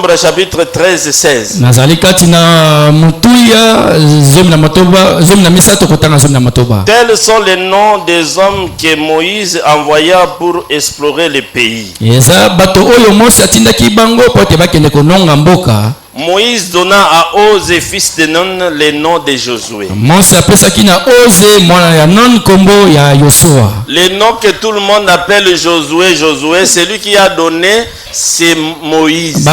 Nombre chapitre 13 et 16. Tels sont les noms des hommes que Moïse envoya pour explorer le pays. Moïse donna à Ose, fils de Nun, les noms de Josué. Les noms que tout le monde appelle Josué, Josué, c'est lui qui a donné, c'est Moïse.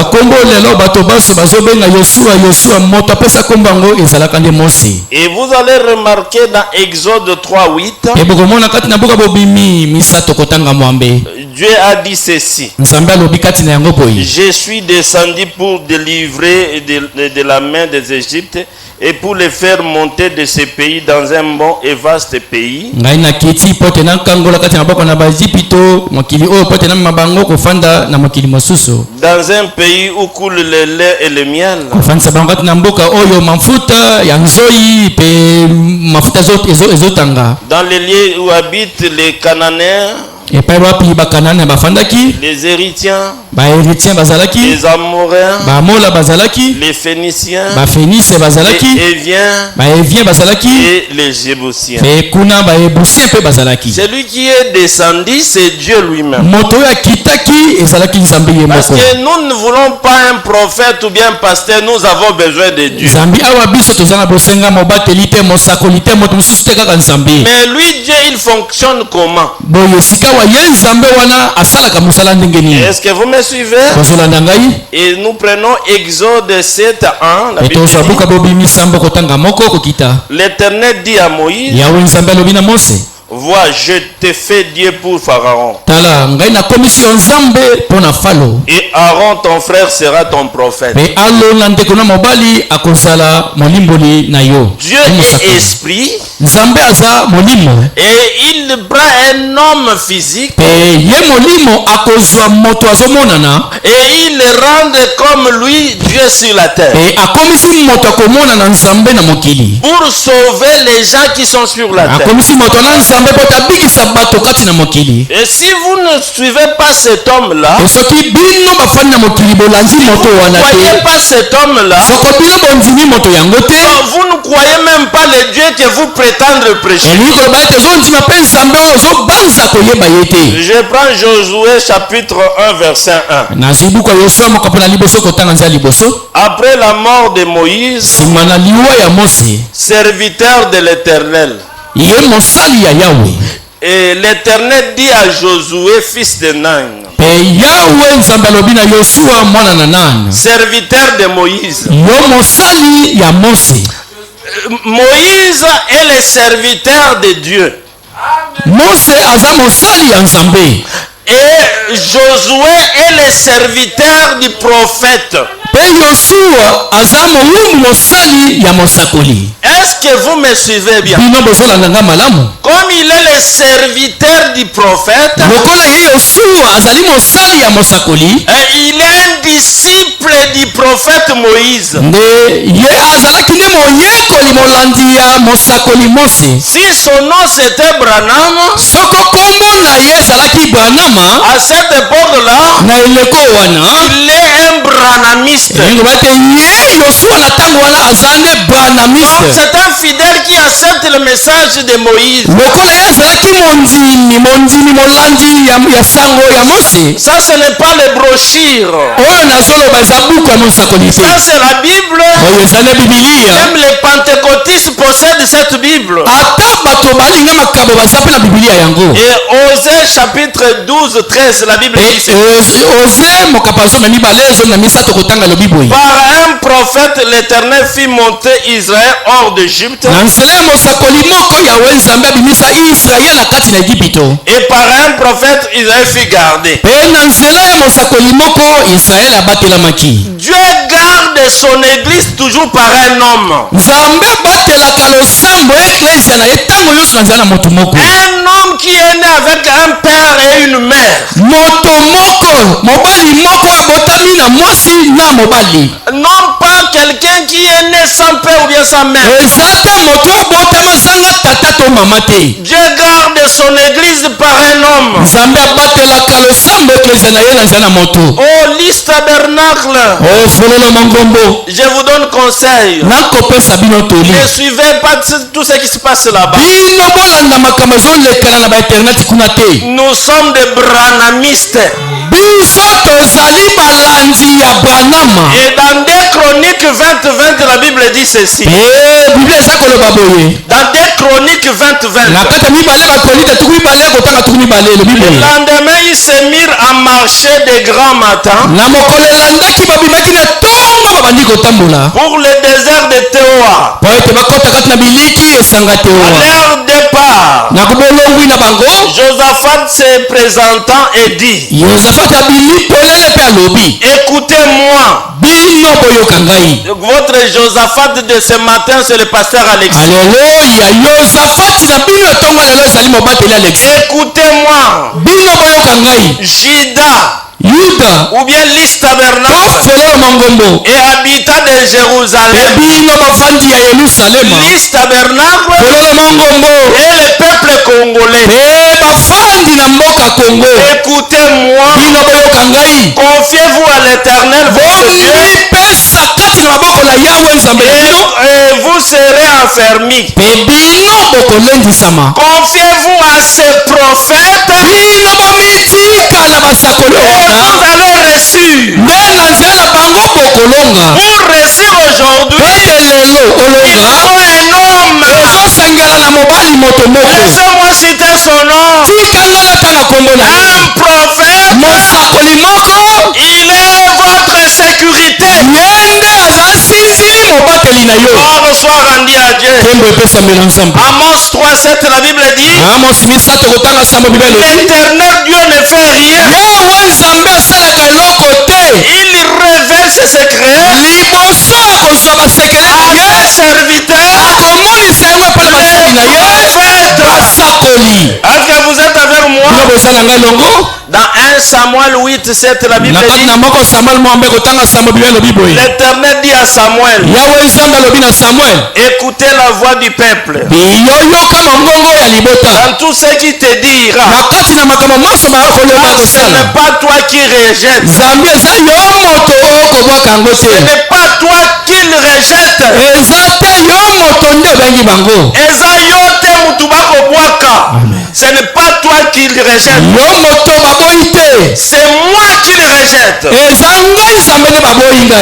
Et vous allez remarquer dans Exode 3:8, Dieu a dit ceci: je suis descendu pour délivrer de la main des Égyptes et pour les faire monter de ce pays dans un bon et vaste pays. Dans un pays où coule le lait et le miel. Dans les lieux où habitent les Cananéens, les Héritiens, les Amoréens, les Phéniciens, les Éviens et les Jébusiens. Celui qui est descendu, c'est Dieu lui-même. Parce que nous ne voulons pas un prophète ou bien un pasteur, nous avons besoin de Dieu. Mais lui, Dieu, il fonctionne comment? Est-ce que vous me suivez? Et nous prenons Exode 7:1. L'Éternel dit à Moïse: vois, je te fais Dieu pour Pharaon. Et Aaron, ton frère, sera ton prophète. Dieu est esprit. Et il prend un homme physique. Et il le rend comme lui, Dieu sur la terre. Pour sauver les gens qui sont sur la terre. Et si vous ne suivez pas cet homme-là, vous ne croyez pas cet homme-là, vous ne croyez même pas le Dieu que vous prétendez prêcher. Je prends Josué chapitre 1 verset 1. Après la mort de Moïse, serviteur de l'Éternel, et l'Éternel dit à Josué, fils de Nun, serviteur de Moïse. Moïse est le serviteur de Dieu. Et Josué est le serviteur du prophète. Est-ce que vous me suivez bien? Comme il est le serviteur du prophète, il est un disciple du prophète Moïse. Si son nom c'était Branham, à cette époque-là, il est un branhamiste. Donc c'est un fidèle qui accepte le message de Moïse. Ça, ce n'est pas les brochures. Ça, c'est la Bible. Même les pentecôtistes possèdent cette Bible. Et Osée chapitre 12, 13, la Bible dit par un prophète, l'Éternel fit monter Israël hors d'Égypte. Et par un prophète, Israël fut gardé. Dieu garde son église toujours par un homme. Un homme qui est né avec un père et une mère. Non pas que quelqu'un qui est né sans père ou bien sans mère. Dieu garde son église par un homme. Oh, Lys Tabernacle. Je vous donne conseil. Ne suivez pas tout ce qui se passe là-bas. Nous sommes des branhamistes. Et dans 2 Chroniques 20, la Bible dit ceci. Dans 2 Chroniques 20. Le lendemain, ils se mirent à marcher de grand matin pour le désert de Théoa. À leur départ, Josaphat se présentant et dit: écoutez-moi. Votre Josaphat de ce matin, c'est le pasteur Alexis. Alléluia. Écoutez-moi. Juda ou bien Lys Tabernacle et habitant de Jérusalem, Lys Tabernacle et le peuple congolais, écoutez-moi, confiez-vous à l'Éternel votre Dieu et vous serez affermis. Confiez-vous à ces prophètes et vous allez reçu. Pour réussir aujourd'hui, il faut un homme. Laissez-moi citer son nom. Un prophète, il est votre sécurité. Gloire soit rendue à Dieu. Amos 3:7, la Bible dit: l'Éternel Dieu ne fait rien. Il révèle ses secrets à ses serviteurs, les prophètes. Est-ce que vous êtes avec moi? Dans 1 Samuel 8:7, la Bible dit: l'Éternel dit à Samuel: écoutez la voix du peuple. Dans tout ce qui te dira, ce n'est pas toi qui rejettes. Ce n'est pas toi qu'il rejette. Ce n'est pas toi qu'il rejette. C'est moi qui le rejette.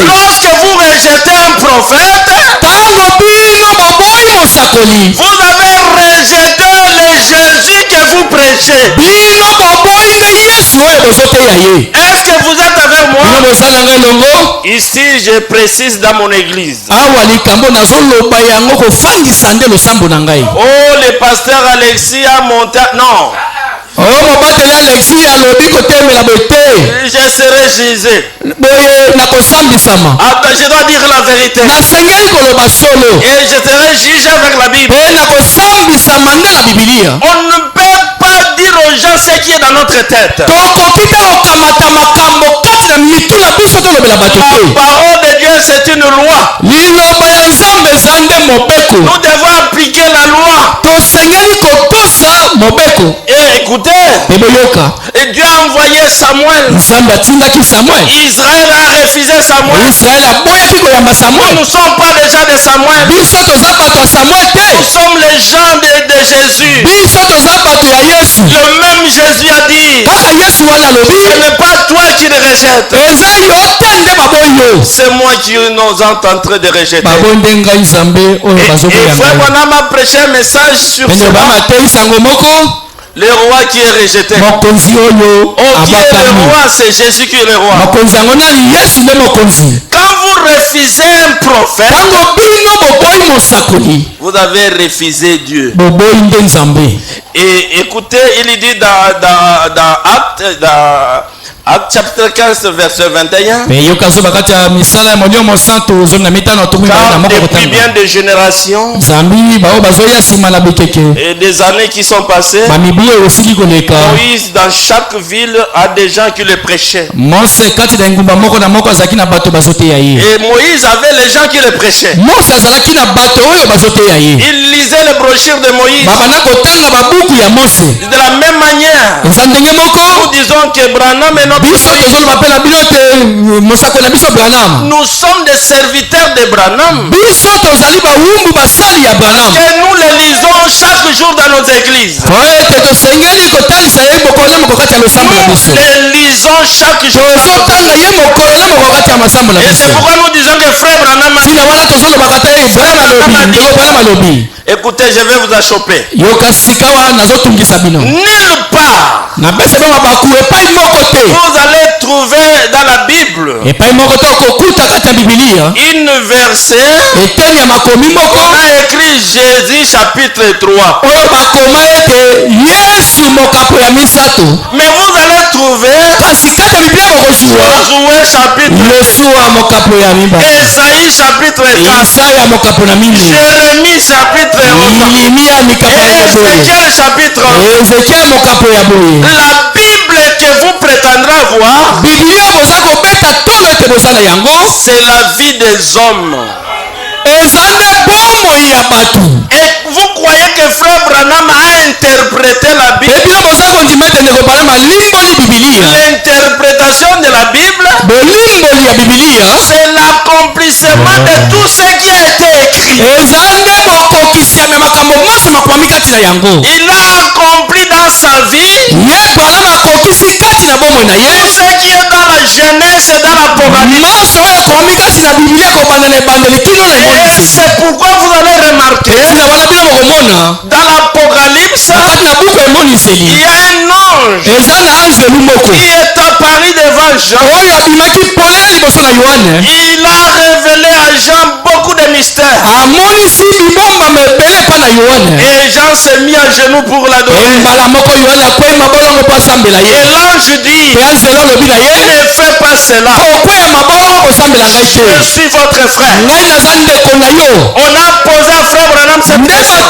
Lorsque vous rejetez un prophète, vous avez rejeté le Jésus que vous prêchez. Est-ce que vous êtes avec moi? Ici, je précise dans mon église. Oh, le pasteur Alexis a monté. Non. Je serai jugé. Je dois dire la vérité. Et je serai jugé avec la Bible. On ne peut pas dire aux gens ce qui est dans notre tête. La parole de Dieu, c'est une loi. Nous devons appliquer la loi. Et écoutez, et Dieu a envoyé Samuel. Israël a refusé Samuel. Nous ne sommes pas les gens de Samuel. Nous sommes les gens de Jésus. Le même Jésus a dit: ce n'est pas toi qui le rejettes. C'est moi qui nous en train de rejeter. Et frère Bonhomme a prêché un message sur cela. Le roi qui est rejeté. Oh, qui est le roi? C'est Jésus qui est le roi. Quand vous refusez un prophète, vous avez refusé Dieu. Et écoutez, il dit dans Acte chapitre 15 verset 21. Car depuis bien des générations et des années qui sont passées, Moïse dans chaque ville a des gens qui le prêchaient. Et Moïse avait les gens qui le prêchaient. Il lisait les brochures de Moïse. De la même manière, nous disons que Branham est notre Moïse. Nous sommes des serviteurs de Branham. Et nous les lisons chaque jour dans nos églises. Nous les lisons chaque jour. Et c'est pourquoi nous disons que frère Branham a dit. Écoutez, je vais vous achoper. Nulle part vous allez trouver dans la Bible une verset qu'on a écrit Jésus chapitre 3. Mais vous allez trouver Josué chapitre 2, Esaïe chapitre 4, Jérémie chapitre 11 et Ézéchiel chapitre 11. La Bible que vous prétendrez voir, c'est la vie des hommes. Et vous croyez que frère Branham a interprété la Bible? L'interprétation de la Bible, c'est l'accomplissement de tout ce qui a été écrit. Il a accompli dans sa vie tout ce qui est dans la Genèse et dans l'Apocalypse. Et c'est pourquoi vous allez remarquer dans l'Apocalypse, il y a un ange qui est apparu devant Jean. Il a révélé à Jean beaucoup de mystères. Et Jean s'est mis à genoux pour l'adorer. Et l'ange dit, ne fais pas cela. Je suis votre frère. On a posé à frère Branham cette question.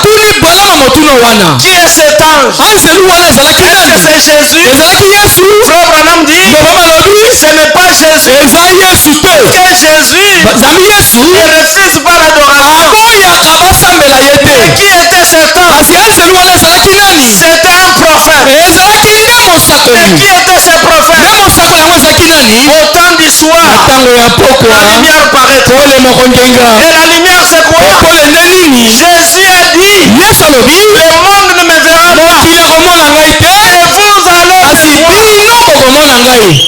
Qui est cet ange? Est-ce que c'est Jésus? Frère Branham dit, ce n'est pas Jésus. Que Jésus ne refuse pas l'adoration. Et qui était cet ange? C'était un prophète. Et qui était ce prophète? Au temps du soir, la lumière paraîtra. Et la lumière c'est quoi? Jésus a dit, le monde ne me verra pas, et vous allez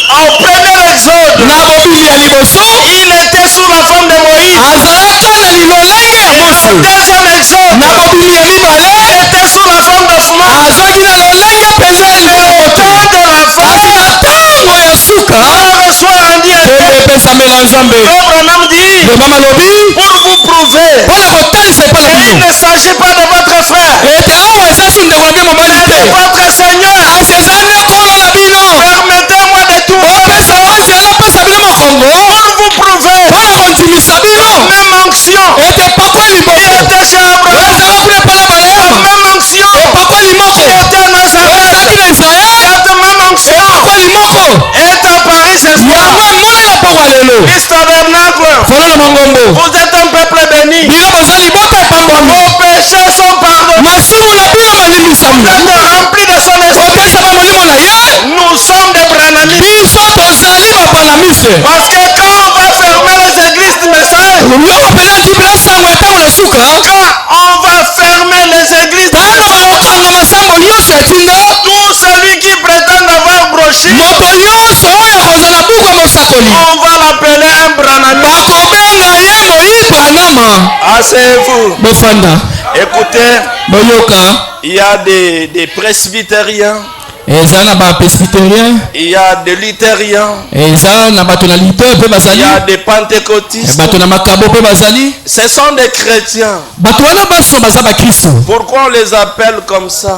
au premier exode. Il était sous la forme de Moïse. Au deuxième exode, il était sous la forme de Moïse. Mais au temps de la fin, l'heure soit rendue à Dieu. Abraham dit, pour vous prouver qu'il ne s'agit pas de votre frère, mais de votre Seigneur. Permettez-moi de tout pour vous prouver la même onction qui était chez Abraham, la même onction qui était à Nazareth, cette même onction est apparue ce soir. Fils tabernacle, vous êtes un peuple béni. Vos péchés sont pardonnés. Vous êtes remplis de son esprit. Nous sommes des branhamistes. Parce que quand on va fermer les églises du message, quand on va fermer les églises du message, tout celui qui prétend avoir broché, on va l'appeler un branhamiste. Asseyez-vous. Écoutez, il y a des presbytériens, Il y a des luthériens. Il y a des pentecôtistes. Ce sont des chrétiens. Pourquoi on les appelle comme ça?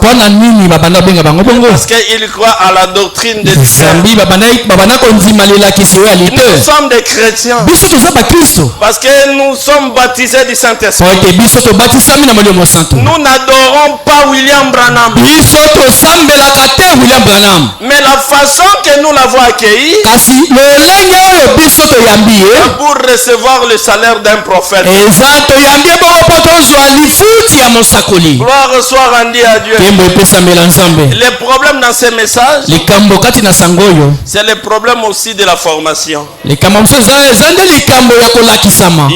Parce qu'ils croient à la doctrine de Dieu. Nous sommes des chrétiens. Parce que nous sommes baptisés du Saint-Esprit. Nous n'adorons pas William Branham. Mais la façon que nous l'avons accueilli, pour recevoir le salaire d'un prophète. Gloire soit rendue à Dieu. Les problèmes dans ces messages, c'est le problème aussi de la formation. Il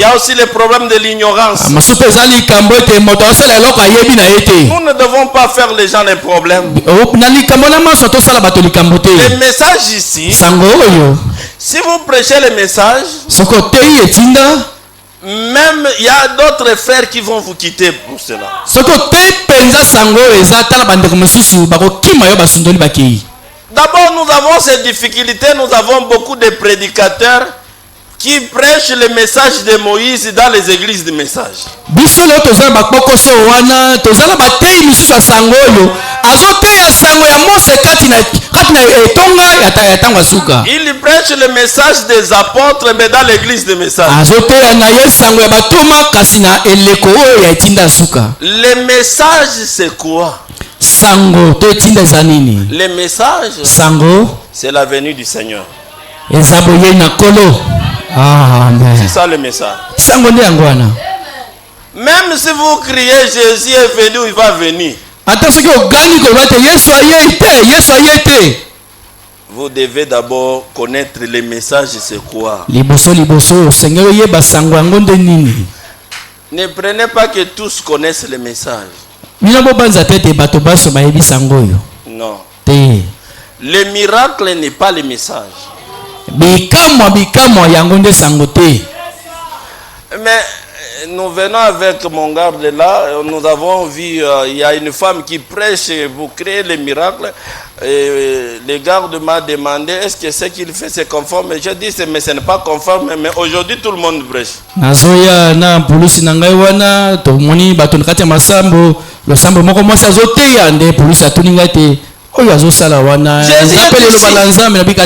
y a aussi le problème de l'ignorance. Nous ne devons pas faire les gens les problèmes. Les messages ici, si vous prêchez les messages, même il y a d'autres frères qui vont vous quitter pour cela. D'abord, nous avons ces difficultés, nous avons beaucoup de prédicateurs qui prêchent le message de Moïse dans les églises de message. Il prêche le message des apôtres, mais dans l'église de message. Le message, c'est quoi? Le message, c'est la venue du Seigneur. C'est ça le message. Même si vous criez Jésus est venu, il va venir. Vous devez d'abord connaître les messages, c'est quoi. Ne prenez pas que tous connaissent les messages. Non. Le miracle n'est pas le message. Mais nous venons avec mon garde là, nous avons vu, il y a une femme qui prêche pour créer les miracles. Et le garde m'a demandé est-ce que ce qu'il fait c'est conforme. Et j'ai dit mais ce n'est pas conforme, mais aujourd'hui tout le monde prêche.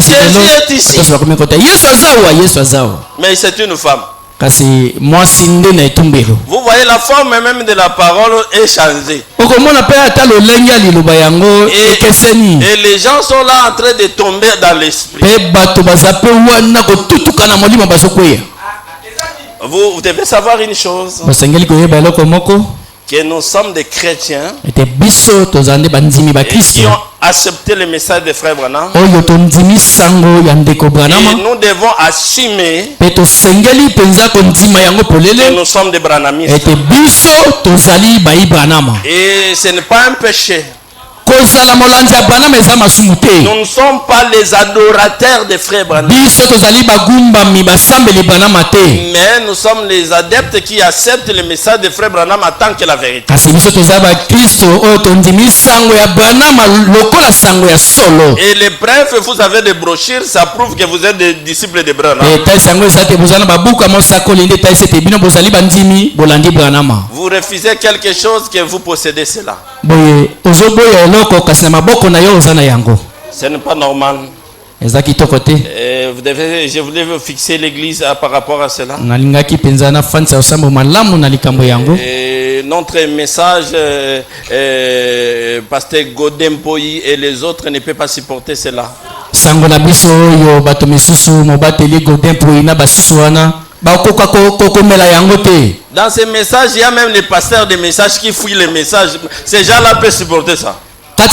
Jésus est ici. Mais c'est une femme. Vous voyez la forme même de la parole est changée. Et les gens sont là en train de tomber dans l'esprit. Vous devez savoir une chose, que nous sommes des chrétiens qui ont accepté le message de Frère Branham. Et nous devons assumer que nous sommes des branhamistes. Et ce n'est pas un péché. Nous ne sommes pas les adorateurs des frères Branham. Mais nous sommes les adeptes qui acceptent le message des frères Branham en tant que la vérité. Et les preuves, vous avez des brochures, ça prouve que vous êtes des disciples de Branham. Vous refusez quelque chose que vous possédez cela. Ce n'est pas normal. Je voulais fixer l'église par rapport à cela. Notre message, Pasteur Godin Poyi et les autres ne peuvent pas supporter cela. Dans ces messages, il y a même les pasteurs des messages qui fouillent les messages. Ces gens-là peuvent supporter ça. Et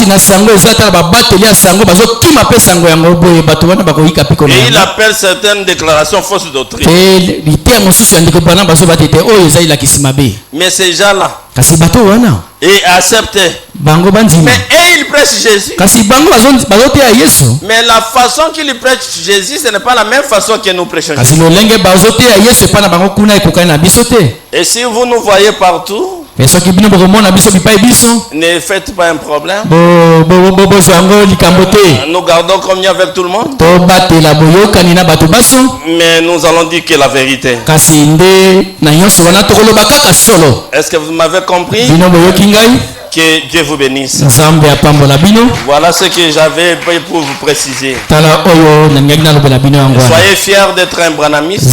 il appelle certaines déclarations fausses doctrines. Mais ces gens-là, et acceptent. Mais ils prêchent Jésus. Mais la façon qu'ils prêchent Jésus, ce n'est pas la même façon que nous prêchons Jésus. Et si vous nous voyez partout, Ne faites pas un problème. Nous gardons communion avec tout le monde. Mais nous allons dire que la vérité. Est-ce que vous m'avez compris? Que Dieu vous bénisse. Voilà ce que j'avais pour vous préciser. Soyez fiers d'être un branamiste.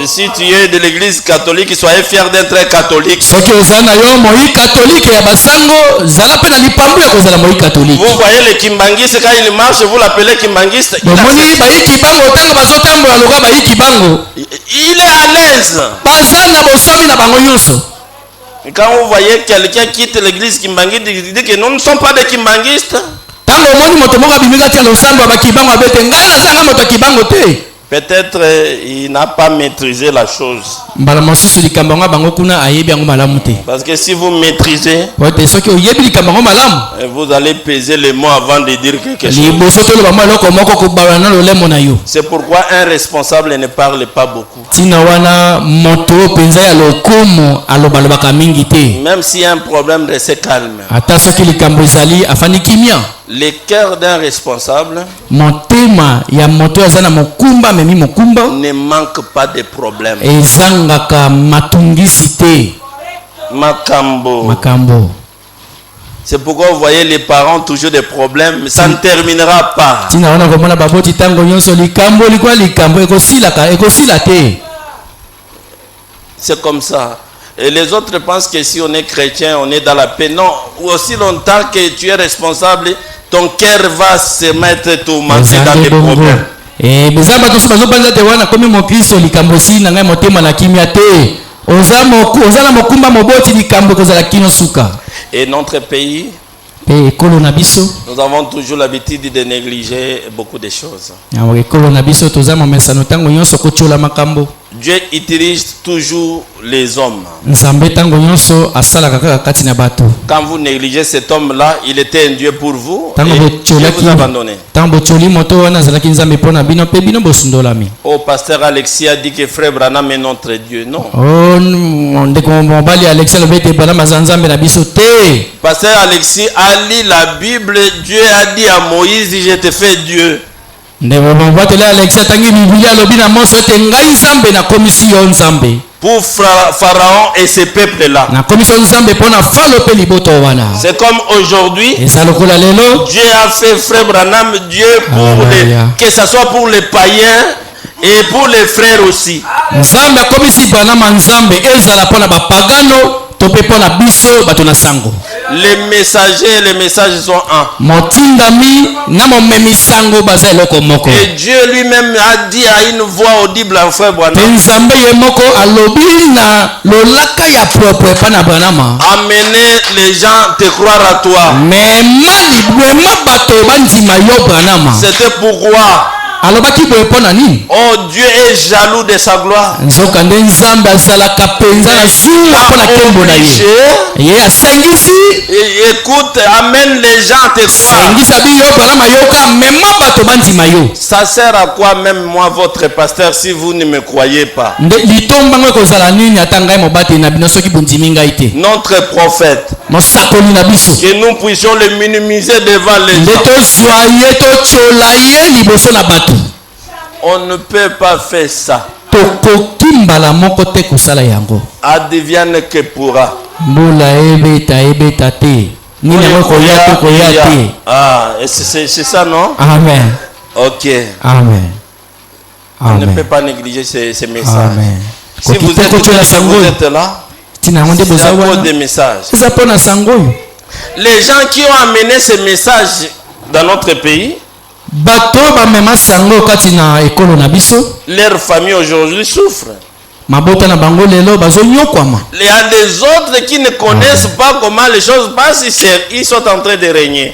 Si tu es de l'église catholique, soyez fiers d'être un catholique. Vous voyez les kimbangistes, quand ils marchent, vous l'appelez kimbangiste. Il est à l'aise. Quand vous voyez quelqu'un quitte l'église kimbangiste, il dit que nous ne sommes pas des kimbangistes. Peut-être il n'a pas maîtrisé la chose. Parce que si vous maîtrisez, vous allez peser les mots avant de dire quelque chose. C'est pourquoi un responsable ne parle pas beaucoup. Même si un problème reste calme. Le cœur d'un responsable ne manque pas de problèmes. Makambo. C'est pourquoi vous voyez les parents toujours des problèmes, ça ne terminera pas. C'est comme ça. Et les autres pensent que si on est chrétien, on est dans la paix. Non, aussi longtemps que tu es responsable, ton cœur va se mettre tourmenté dans des problèmes. Et notre pays, nous avons toujours l'habitude de négliger beaucoup de choses. Dieu utilise toujours les hommes. Quand vous négligez cet homme-là, il était un Dieu pour vous et Dieu vous a abandonné. Oh, pasteur Alexis a dit que frère Branham est notre Dieu. Non. Pasteur Alexis a lu la Bible. Dieu a dit à Moïse, je te fais Dieu. Pour Pharaon et ses peuples-là. C'est comme aujourd'hui. Dieu a fait frère Branham Dieu pour que ce soit pour les païens et pour les frères aussi. Les messages sont un. Et Dieu lui-même a dit à une voix audible à frère Branham, amener les gens à te croire à toi. C'était pourquoi oh, Dieu est jaloux de sa gloire. Écoute, amène les gens à te croire. Ça sert à quoi même moi, votre pasteur, si vous ne me croyez pas? Notre prophète, que nous puissions le minimiser devant les gens. On ne peut pas faire ça. Advienne que pourra. Ah, c'est ça, non? Amen. Ok. Amen. On ne peut pas négliger ces messages. Amen. Si vous êtes là, c'est à cause des messages. Les gens qui ont amené ces messages dans notre pays, leur famille aujourd'hui souffre. Il y a des autres qui ne connaissent pas comment les choses passent, ils sont en train de régner.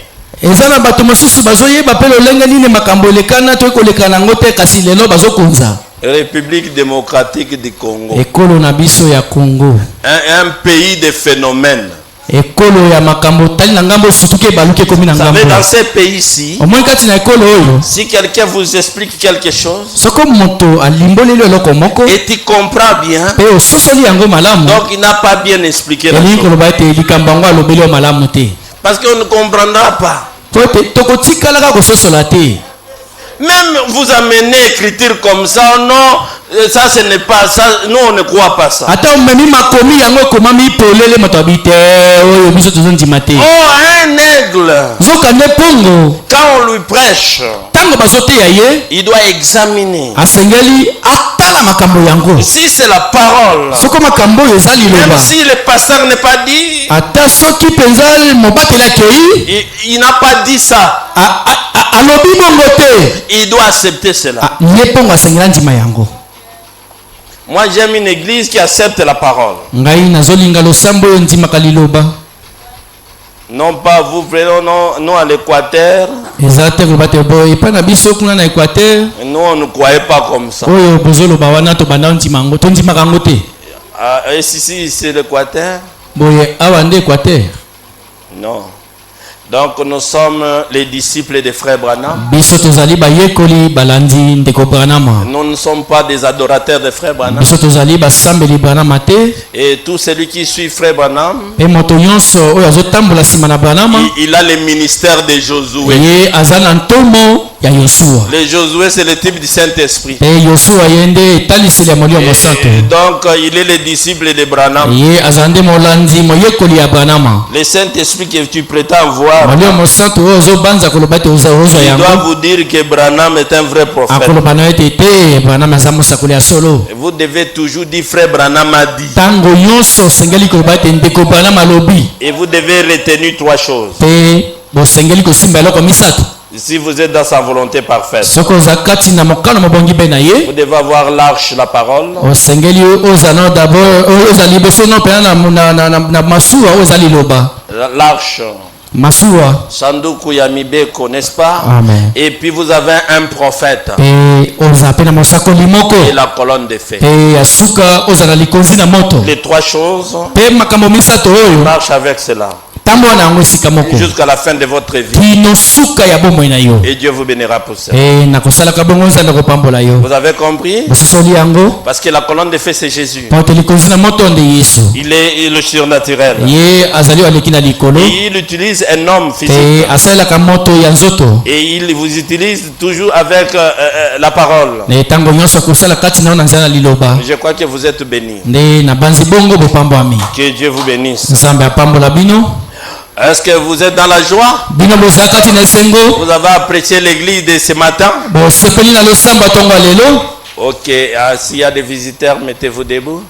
République démocratique du Congo. Un pays de phénomènes. Vous savez, dans ces pays-ci, si quelqu'un vous explique quelque chose et tu comprends bien, donc il n'a pas bien expliqué la chose. Parce qu'on ne comprendra pas. Même vous amenez écriture comme ça, non, ça ce n'est pas ça, nous on ne croit pas ça. Oh, un aigle, quand on lui prêche, il doit examiner si c'est la parole, même si le pasteur n'est pas dit, il n'a pas dit ça, il doit accepter cela. Moi j'aime une église qui accepte la parole. Non pas vous, non à l'Équateur. Nous on ne croyait pas comme ça. Et si c'est l'Équateur? Non. Donc nous sommes les disciples des frères Branham. Nous ne sommes pas des adorateurs des frères Branham. Et tout celui qui suit frère Branham, il a le ministère de Josué. Le Josué c'est le type du Saint-Esprit. Donc il est le disciple de Branham. Le Saint-Esprit que tu prétends voir, il doit vous dire que Branham est un vrai prophète. Vous devez toujours dire frère Branham a dit. Et vous devez retenir trois choses. Si vous êtes dans sa volonté parfaite, vous devez avoir l'arche, la parole. L'arche. Sanduku ya mibeko, n'est-ce pas? Amen. Et puis vous avez un prophète. Et la colonne de feu. Les trois choses. Marche avec cela jusqu'à la fin de votre vie. Et Dieu vous bénira pour ça. Vous avez compris? Parce que la colonne de feu c'est Jésus. Il est le surnaturel. Et il utilise un homme physique. Et il vous utilise toujours avec la parole. Je crois que vous êtes bénis. Que Dieu vous bénisse. Est-ce que vous êtes dans la joie? Vous avez apprécié l'église de ce matin? Ok, s'il y a des visiteurs, mettez-vous debout.